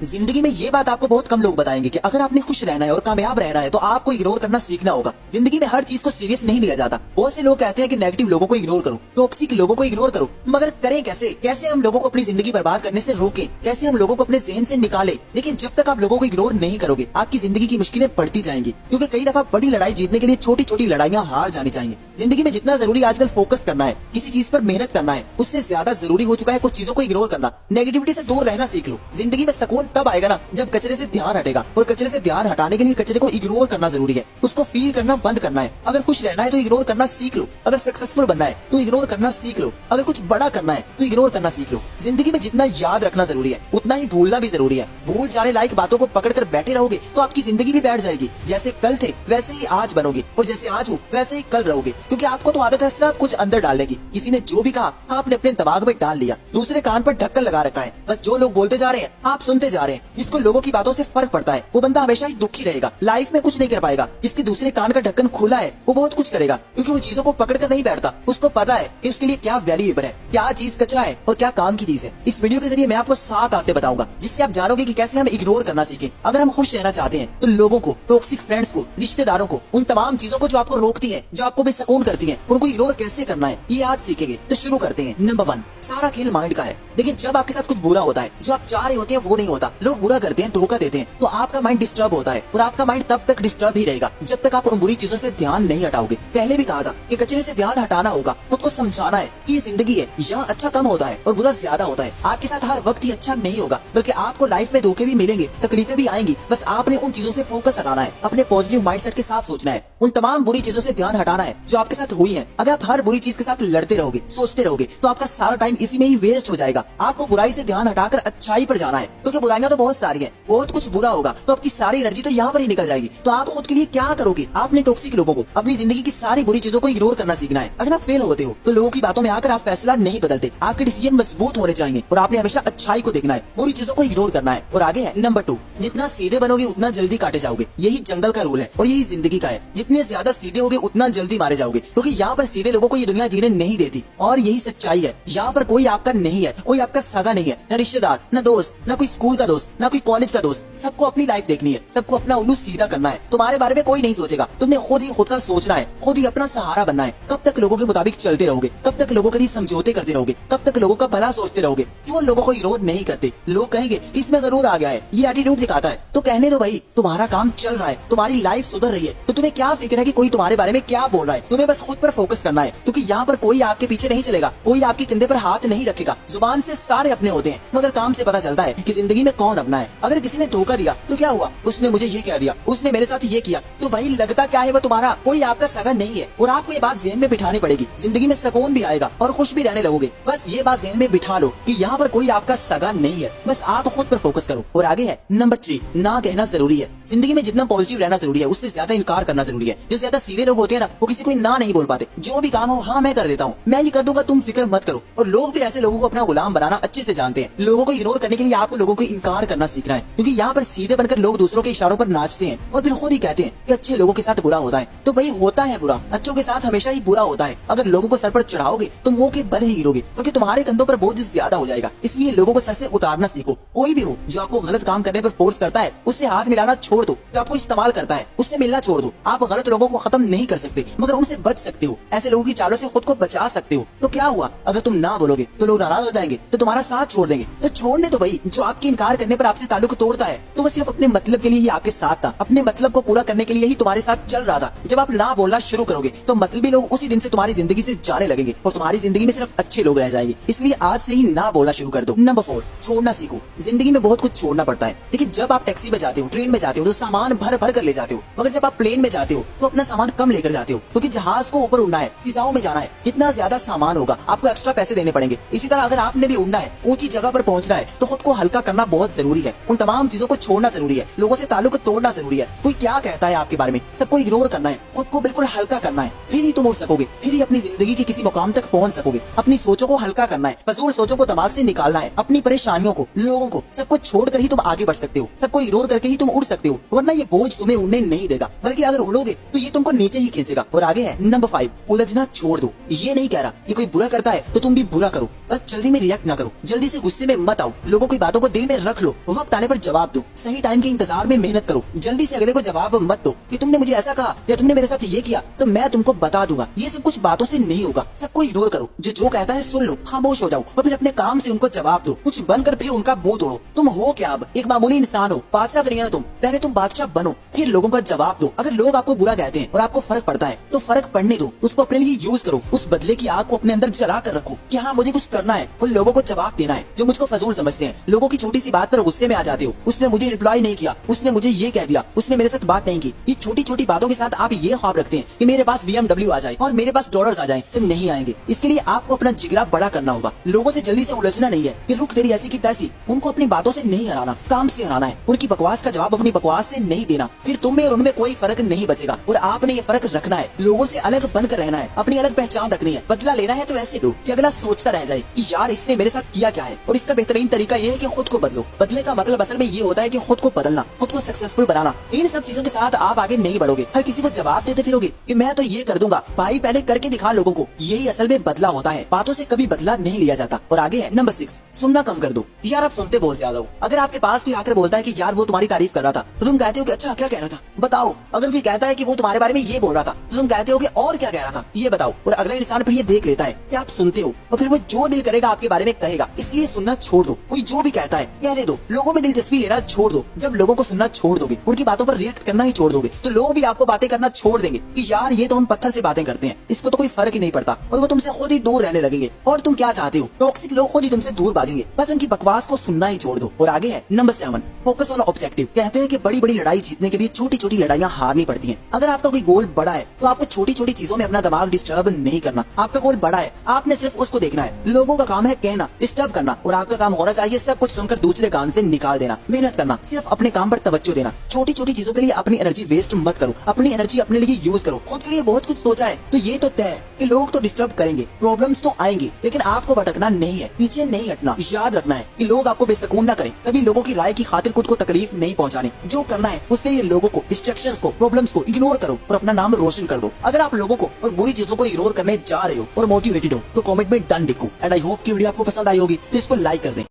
जिंदगी में ये बात आपको बहुत कम लोग बताएंगे कि अगर आपने खुश रहना है और कामयाब रहना है तो आपको इग्नोर करना सीखना होगा। जिंदगी में हर चीज को सीरियस नहीं लिया जाता। बहुत से लोग कहते हैं कि नेगेटिव लोगों को इग्नोर करो, टॉक्सिक लोगों को इग्नोर करो, मगर करें कैसे? कैसे हम लोगों को अपनी जिंदगी बर्बाद करने से रोकें? कैसे हम लोगों को अपने ज़हन से निकालें? लेकिन जब तक आप लोगों को इग्नोर नहीं करोगे आपकी जिंदगी की मुश्किलें बढ़ती जाएंगी, क्योंकि कई दफा बड़ी लड़ाई जीतने के लिए छोटी छोटी लड़ाइयाँ हार जानी चाहिए। जिंदगी में जितना जरूरी आजकल फोकस करना है, किसी चीज पर मेहनत करना है, उससे ज्यादा जरूरी हो चुका है कुछ चीजों को इग्नोर करना। नेगेटिविटी से दूर रहना सीख लो। जिंदगी में सुकून तब आएगा ना जब कचरे से ध्यान हटेगा, और कचरे से ध्यान हटाने के लिए कचरे को इग्नोर करना जरूरी है। उसको फील करना बंद करना है। अगर खुश रहना है तो इग्नोर करना सीख लो। अगर सक्सेसफुल बनना है तो इग्नोर करना सीख लो। अगर कुछ बड़ा करना है तो इग्नोर करना सीख लो। जिंदगी में जितना याद रखना जरूरी है उतना ही भूलना भी जरूरी है। भूल जाने लायक बातों को पकड़ कर बैठे रहोगे तो आपकी जिंदगी भी बैठ जाएगी। जैसे कल थे वैसे ही आज बनोगे, और जैसे आज हो वैसे ही कल रहोगे, क्योंकि आपको तो आदत है सब कुछ अंदर डालने की। किसी ने जो भी कहा आपने अपने दिमाग में डाल लिया, दूसरे कान पर ढक्कन लगा रखा है। बस जो लोग बोलते जा रहे हैं आप सुनते जा रहे हैं। जिसको लोगों की बातों से फर्क पड़ता है वो बंदा हमेशा ही दुखी रहेगा, लाइफ में कुछ नहीं कर पाएगा। जिसके दूसरे कान का ढक्कन खुला है वो बहुत कुछ करेगा, क्योंकि वो चीजों को पकड़ कर नहीं बैठता। उसको पता है कि उसके लिए क्या वैल्यूएबल है, क्या चीज कचरा है और क्या काम की चीज है। इस वीडियो के जरिए मैं आपको 7 आदतें बताऊंगा जिससे आप जानोगे कि कैसे हम इग्नोर करना सीखें। अगर हम खुश रहना चाहते हैं तो लोगों को, टॉक्सिक फ्रेंड्स को, रिश्तेदारों को, उन तमाम चीजों को जो आपको रोकती है, जो आपको बेसुकून करती है, उनको इग्नोर कैसे करना है ये आज सीखेंगे। तो शुरू करते हैं। नंबर 1, सारा खेल माइंड का है। देखिए जब आपके साथ कुछ बुरा होता है, जो आप चाह रहे होते हैं वो नहीं होता, लोग बुरा करते हैं, धोखा देते हैं, तो आपका माइंड डिस्टर्ब होता है। और आपका माइंड तब तक डिस्टर्ब ही रहेगा जब तक आप उन बुरी चीजों से ध्यान नहीं हटाओगे। पहले भी कहा था कि कचरे से ध्यान हटाना होगा, खुद को समझाना है कि ये जिंदगी है, यहाँ अच्छा कम होता है और बुरा ज्यादा होता है। आपके साथ हर वक्त ही अच्छा नहीं होगा, बल्कि आपको लाइफ में धोखे भी मिलेंगे, तकलीफें भी आएंगी। बस आपने उन चीजों से फोकस हटाना है, अपने पॉजिटिव माइंडसेट के साथ सोचना है, उन तमाम बुरी चीजों से ध्यान हटाना है जो आपके साथ हुई है। अगर आप हर बुरी चीज के साथ लड़ते रहोगे, सोचते रहोगे, तो आपका सारा टाइम इसी में ही वेस्ट हो जाएगा। आपको बुराई से ध्यान हटाकर अच्छाई पर जाना है, क्योंकि बुराइयां तो बहुत सारी हैं, बहुत कुछ बुरा होगा तो आपकी सारी एनर्जी तो यहाँ पर ही निकल जाएगी। तो आप खुद के लिए क्या करोगे? आपने टॉक्सिक लोगों को, अपनी जिंदगी की सारी बुरी चीजों को इग्नोर करना सीखना है। अगर आप फेल होते हो तो लोगों की बातों में आकर आप फैसला नहीं बदलते। आपके डिसीजन मजबूत होने चाहिए और आपने हमेशा अच्छाई को देखना है, बुरी चीजों को इग्नोर करना है। और आगे है नंबर 2, जितना सीधे बनोगे उतना जल्दी काटे जाओगे। यही जंगल का रूल है और यही जिंदगी का है। जितने ज्यादा सीधे होगे उतना जल्दी मारे जाओगे, क्योंकि यहाँ पर सीधे लोगों को ये दुनिया जीने नहीं देती। और यही सच्चाई है। यहाँ पर कोई आपका नहीं है, कोई आपका सगा नहीं है, न रिश्तेदार, न दोस्त, न कोई स्कूल का दोस्त, न कोई कॉलेज का दोस्त। सबको अपनी लाइफ देखनी है, सबको अपना उल्लू सीधा करना है। तुम्हारे बारे में कोई नहीं सोचेगा, तुमने खुद ही खुद का सोचना है, खुद ही अपना सहारा बनना है। कब तक लोगों के मुताबिक चलते रहोगे? कब तक लोगों के लिए समझौते करते रहोगे? कब तक लोगों का भला सोचते रहोगे? क्यों लोगों को विरोध नहीं करते? लोग कहेंगे इसमें जरूर आ गया है, ये एटीट्यूड दिखाता है, तो कहने दो भाई, तुम्हारा काम चल रहा है, तुम्हारी लाइफ सुधर रही है, तो तुम्हें क्या फिक्र है कि कोई तुम्हारे बारे में क्या बोल रहा है? तुम्हें बस खुद पर फोकस करना है, क्योंकि यहाँ पर कोई आपके पीछे नहीं चलेगा, कोई आपके कंधे पर हाथ नहीं रखेगा। जुबान से सारे अपने होते हैं, मगर काम से पता चलता है कि जिंदगी में कौन अपना है। अगर किसी ने धोखा दिया तो क्या हुआ? उसने मुझे ये कह दिया, उसने मेरे साथ ये किया, तो भाई लगता क्या है वो तुम्हारा, कोई आपका सगा नहीं है। और आपको ये बात ज़हन में बिठानी पड़ेगी। जिंदगी में सुकून भी आएगा और खुश भी रहने लगोगे। बस ये बात ज़हन में बिठा लो कि यहाँ पर कोई आपका सगा नहीं है, बस आप खुद पर फोकस करो। और आगे है नंबर 3, ना कहना जरूरी है। जिंदगी में जितना पॉजिटिव रहना जरूरी है उससे ज्यादा इनकार करना जरूरी है। जो ज्यादा सीधे लोग होते हैं ना, वो किसी को ना नहीं बोल पाते। जो भी काम हो हाँ मैं कर देता हूँ, मैं ये कर दूंगा, तुम फिक्र मत करो। और लोग भी ऐसे लोगों को अपना गुलाम बनाना अच्छे से जानते हैं। लोगों को इग्नोर करने के लिए आपको लोगों को इनकार करना सीखना है, क्योंकि यहाँ पर सीधे बनकर लोग दूसरों के इशारों पर नाचते हैं और फिर खुद ही कहते हैं कि अच्छे लोगों के साथ बुरा होता है। तो भाई होता है बुरा, अच्छों के साथ हमेशा ही बुरा होता है। अगर लोगों को सर पर चढ़ाओगे तो मुंह के बल ही गिरोगे, क्योंकि तुम्हारे कंधों पर बोझ ज्यादा हो जाएगा। इसलिए लोगों को सर से उतारना सीखो। कोई भी हो जो आपको गलत काम करने पर फोर्स करता है उससे हाथ मिलाना छोड़ दो। जो आपको इस्तेमाल करता है उससे मिलना छोड़ दो। आप गलत लोगों को खत्म नहीं कर सकते, मगर उनसे बच सकते हो। ऐसे लोगों की चालों से खुद को बचा सकते हो। तो क्या हुआ? अगर तुम ना बोलोगे तो लोग नाराज हो जाएंगे, तो तुम्हारा साथ छोड़ देंगे। तो छोड़ने दो भाई। जो आपके इनकार करने पर आपसे ताल्लुक तोड़ता है तो वो सिर्फ अपने मतलब के लिए ही आपके साथ था, अपने मतलब को पूरा करने के लिए ही तुम्हारे साथ चल रहा था। जब आप ना बोलना शुरू करोगे तो मतलबी लोग उसी दिन से तुम्हारी जिंदगी से जाने लगेंगे और तुम्हारी जिंदगी में सिर्फ अच्छे लोग रह जाएंगे। इसलिए आज से ही ना बोलना शुरू कर दो। नंबर 4, छोड़ना सीखो। जिंदगी में बहुत कुछ छोड़ना पड़ता है। देखिए जब आप टैक्सी में जाते हो, ट्रेन में जाते हो तो सामान भर भर कर ले जाते हो, मगर जब आप प्लेन में जाते हो तो अपना सामान कम लेकर जाते हो, क्योंकि जहाज को ऊपर उड़ना है, फिजाओं में जाना है। जितना ज्यादा सामान होगा आपको एक्स्ट्रा पैसे देने पड़ेंगे। इसी तरह अगर आपने भी उड़ना है, ऊंची जगह पर पहुंचना है, तो खुद को हल्का करना बहुत जरूरी है। उन तमाम चीजों को छोड़ना जरूरी है। लोगों से ताल्लुक तोड़ना जरूरी है। कोई क्या कहता है आपके बारे में, सबको इग्नोर करना है, खुद को बिल्कुल हल्का करना है, फिर ही तुम उड़ सकोगे, फिर ही अपनी जिंदगी के किसी मुकाम तक पहुंच सकोगे। अपनी सोचों को हल्का करना है, फजूल सोचों को दिमाग से निकालना है, अपनी परेशानियों को, लोगों को, सबको छोड़कर ही तुम आगे बढ़ सकते हो। सबको इग्नोर करके ही तुम उड़ सकते हो, वरना ये बोझ तुम्हें उड़ने नहीं देगा, बल्कि अगर उड़ोगे तो ये तुमको नीचे ही खींचेगा। और आगे है नंबर 5, उलझना छोड़ दो। ये नहीं कह रहा कि कोई बुरा करता है तो तुम भी बुरा करो, बस जल्दी में रिएक्ट ना करो, जल्दी से गुस्से में मत आओ, लोगों की बातों को दिल में रख लो, वक्त आने पर जवाब दो, सही टाइम के इंतजार में मेहनत करो, जल्दी से अगले को जवाब मत दो कि तुमने मुझे ऐसा कहा या तुमने मेरे साथ ये किया तो मैं तुमको बता दूंगा। ये सब कुछ बातों से नहीं होगा, सबको इग्नोर करो, जो कहता है सुन लो, खामोश हो जाओ और फिर अपने काम से उनको जवाब दो, कुछ बनकर फिर उनका मुंह तोड़ो। तुम हो क्या अब? एक मामूली इंसान हो, बादशाह तो नहीं है ना तुम। पहले तुम बादशाह बनो, फिर लोगों का जवाब दो। अगर लोग आपको बुरा कहते हैं और आपको फर्क पड़ता है तो फर्क पड़ने दो, उसको अपने लिए यूज करो, उस बदले की आग को अपने अंदर जला कर रखो कि हाँ मुझे कुछ करना है, उन लोगों को जवाब देना है जो मुझको फजूल समझते हैं। लोगों की छोटी सी बात पर गुस्से में आ जाते हो, उसने मुझे रिप्लाई नहीं किया, उसने मुझे ये कह दिया, उसने मेरे साथ बात नहीं की। ये छोटी छोटी बातों के साथ आप ये ख्वाब रखते हैं कि मेरे पास BMW आ जाए और मेरे पास डॉलर्स आ जाए, तो नहीं आएंगे। इसके लिए आपको अपना जिगरा बड़ा करना होगा, लोगों से जल्दी से उलझना नहीं है कि रुक तेरी ऐसी की तैसी। उनको अपनी बातों से नहीं हराना, काम से हराना है। उनकी बकवास का जवाब अपनी बकवास से नहीं देना, फिर तुम में और उनमें कोई फर्क नहीं बचेगा और आपने ये फर्क रखना है। लोगों से अलग बनकर रहना है, अपनी अलग पहचान रखनी है। बदला लेना है तो ऐसे लो कि अगला सोचता रह जाए कि यार इसने मेरे साथ किया क्या है। और इसका बेहतरीन तरीका ये है कि खुद को बदलो। बदले का मतलब असल में ये होता है कि खुद को बदलना, खुद को सक्सेसफुल बनाना। इन सब चीजों के साथ आप आगे नहीं बढ़ोगे, हर किसी को जवाब देते फिरोगे कि मैं तो ये कर दूंगा। भाई पहले करके दिखा लोगों को, यही असल में बदला होता है। बातों से कभी बदला नहीं लिया जाता। और आगे है नंबर 6, सुनना कम कर दो। यार आप सुनते बहुत ज्यादा हो। अगर आपके पास कोई आकर बोलता है कि यार वो तुम्हारी तारीफ कर रहा था तो तुम कहते हो कि अच्छा क्या कह रहा था बताओ। अगर कोई कहता है कि वो तुम्हारे बारे में ये बोल रहा था तो तुम कहते हो कि और क्या कह रहा था ये बताओ। और अगला इंसान फिर ये देख लेता है कि आप सुनते हो और फिर वो जो दिल करेगा आपके बारे में कहेगा। इसलिए सुनना छोड़ दो, कोई जो भी कहता है कहने दो। लोगों में दिलचस्पी लेना छोड़ दो। जब लोगों को सुनना छोड़ दोगे, उनकी बातों पर रिएक्ट करना ही छोड़ दोगे तो लोग भी आपको बातें करना छोड़ देंगे कि यार ये तो हम पत्थर से बातें करते हैं, इसको तो कोई फर्क ही नहीं पड़ता। और वो तुमसे खुद ही दूर रहने लगेंगे। और तुम क्या चाहते हो? टॉक्सिक लोग खुद ही तुमसे दूर भागेंगे। बस उनकी बकवास को सुनना ही छोड़ दो। और आगे है नंबर 7, फोकस ऑन ऑब्जेक्टिव। कहते हैं कि बड़ी बड़ी लड़ाई जीतने के लिए छोटी छोटी लड़ाइयाँ हारनी पड़ती हैं। अगर आपका कोई गोल बड़ा है तो आपको छोटी छोटी चीजों में अपना दिमाग डिस्टर्ब नहीं करना। आपका गोल बड़ा है, आपने सिर्फ उसको देखना है। लोगों का काम है कहना, डिस्टर्ब करना, और आपका काम होना चाहिए सब कुछ सुनकर दूसरे कान से निकाल देना। मेहनत करना, सिर्फ अपने काम पर तवज्जो देना। छोटी छोटी चीजों के लिए अपनी एनर्जी वेस्ट मत करो, अपनी एनर्जी अपने लिए यूज करो। खुद के लिए बहुत कुछ सोचा है तो ये तो तय है कि लोग तो डिस्टर्ब करेंगे, प्रॉब्लम्स तो आएंगे, लेकिन आपको भटकना नहीं है, पीछे नहीं हटना। याद रखना है कि लोग आपको बेसकून न करें। कभी लोगों की राय की खातिर खुद को तकलीफ नहीं पहुंचाने। जो करना है उसके लिए लोगों को, डिस्ट्रैक्शंस को, प्रॉब्लम्स को इग्नोर करो और अपना नाम रोशन कर दो। अगर आप लोगों को और बुरी चीजों को इग्नोर करने जा रहे हो और मोटिवेटेड हो तो कमेंट में डन लिखो। एंड आई होप की वीडियो आपको पसंद आई होगी तो इसको लाइक कर दें।